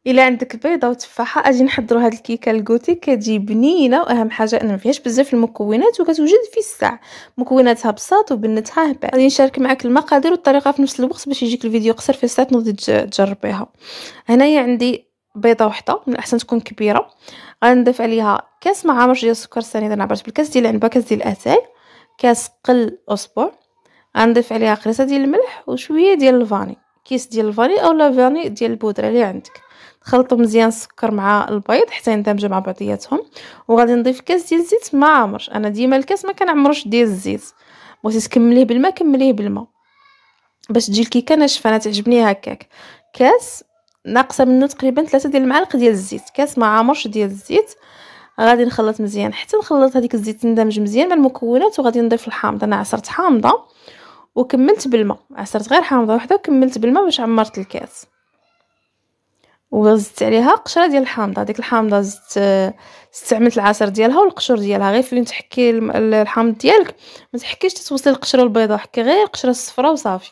الا عندك بيضه وتفاحه اجي نحضروا هاد الكيكه الكوتي، كتجي بنينه، واهم حاجه ان ما فيهاش بزاف المكونات وكتوجد في الساعه. مكوناتها بساط وبنتها هبال. غادي نشارك معك المقادير والطريقه في نفس الوقت باش يجيك الفيديو قصير في الساعه تنوضي تجربيها. هنايا عندي بيضه وحده، من الاحسن تكون كبيره. غنضيف عليها كاس معامر ديال السكر سنيد، انا عبرت بالكاس ديال العنبه، كاس ديال الاتاي، كاس قل اصبع. غنضيف عليها قريصه ديال الملح وشويه ديال الفاني، كيس ديال الفاني اولا فاني ديال البودره اللي عندك. خلطوا مزيان السكر مع البيض حتى يندمجوا مع بعضياتهم. وغادي نضيف كاس ديال الزيت ما عامر، انا ديما الكاس ما كنعمروش ديال الزيت. بغيتي تكمليه بالماء كمليه بالماء باش تجي الكيكه ناشفه، انا تعجبني هكاك. كاس ناقصه منه تقريبا 3 ديال المعالق ديال الزيت، كاس ما عامرش ديال الزيت. غادي نخلط مزيان حتى نخلط هذيك الزيت تندمج مزيان مع المكونات. وغادي نضيف الحامض، انا عصرت حامضه وكملت بالماء، عصرت غير حامضه واحده وكملت بالماء باش عمرت الكاس. وزدت عليها قشره ديال الحامضه، ديك الحامضه استعملت العصير ديالها والقشور ديالها، غير فين تحكي الحامض ديالك ما تحكيش تتوصلي القشره البيضاء، حكي غير القشره الصفراء وصافي.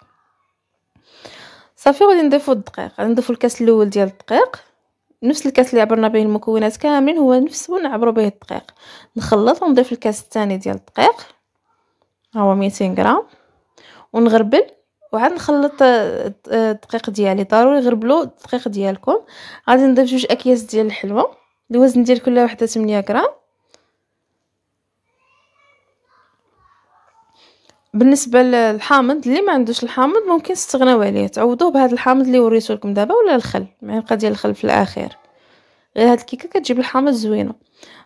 صافي. غادي نضيفوا الدقيق، غادي نضيفوا الكاس الاول ديال الدقيق، نفس الكاس اللي عبرنا به المكونات كاملين هو نفسه نعبروا به الدقيق. نخلط ونضيف الكاس الثاني ديال الدقيق، ها هو 200 غرام، ونغربل. وعاد نخلط الدقيق ديالي، ضروري غربلوا الدقيق ديالكم. غادي نضيف 2 اكياس ديال الحلوى، الوزن ديال كل وحده 8 غرام. بالنسبه للحامض، اللي ما عندوش الحامض ممكن تستغناو عليه، تعوضوه بهذا الحامض اللي وريته لكم دابا، ولا الخل، معلقه ديال الخل في الاخير. غير هاد الكيكه كتجيب الحامض زوينه.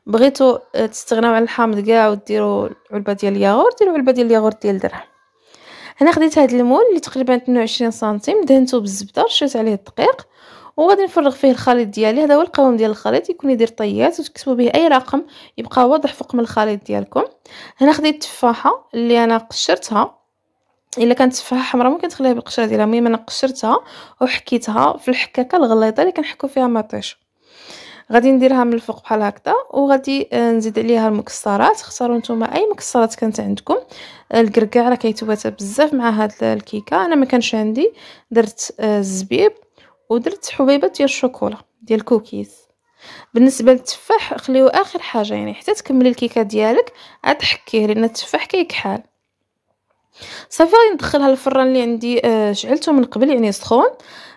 بغيتو تستغناو على الحامض كاع وديروا علبه ديال الياغورت، ديروا علبه ديال الياغورت ديال درهم. هنا خديت هاد المول اللي تقريبا 22 سنتيم، دهنته بالزبده، رشيت عليه الدقيق، وغادي نفرغ فيه الخليط ديالي. هذا هو القوام ديال الخليط، يكون يدير طيات وتكتبوا به اي رقم يبقى واضح فوق من الخليط ديالكم. هنا خديت التفاحه اللي انا قشرتها، الا كانت تفاحه حمراء ممكن تخليها بالقشره ديالها، المهم انا قشرتها وحكيتها في الحكاكه الغليظه اللي كنحكوا فيها مطيش. غادي نديرها من الفوق بحال هكذا، وغادي نزيد عليها المكسرات. اختاروا نتوما اي مكسرات كانت عندكم. الكركاع راه كيتواتى بزاف مع هاد الكيكه، انا ما كانش عندي، درت الزبيب ودرت حبيبات ديال الشوكولا ديال الكوكيز. بالنسبه للتفاح خليوه اخر حاجه، يعني حتى تكملي الكيكه ديالك عاد حكيه، لان التفاح كيكحال. صافي غادي ندخلها للفران اللي عندي شعلته من قبل، يعني سخون.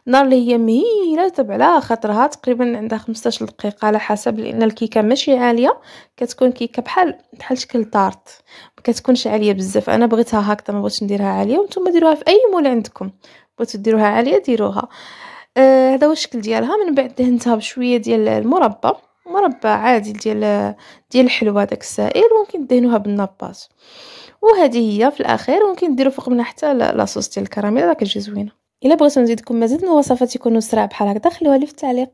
النار اللي هي مهيله تبع على خاطرها، تقريبا عندها 15 دقيقه على حسب، لان الكيكه ماشي عاليه، كتكون كيكه بحال شكل طارت، ما كتكونش عاليه بزاف. انا بغيتها هكذا، ما بغيتش نديرها عاليه، وانتم ديروها في اي مول عندكم. بغيتو ديروها عاليه ديروها. هذا هو الشكل ديالها. من بعد دهنتها بشويه ديال المربى، مربى عادي ديال الحلوى داك السائل، ممكن دهنوها بالنباط. وهذه هي في الاخير. ممكن ديروا فوق منها حتى لاصوص ديال الكراميل، راه كتجي زوينه. الا بغيتو نزيدكم مزيد من الوصفات يكونوا سرع بحال هكذا، خلوها لي في التعليق.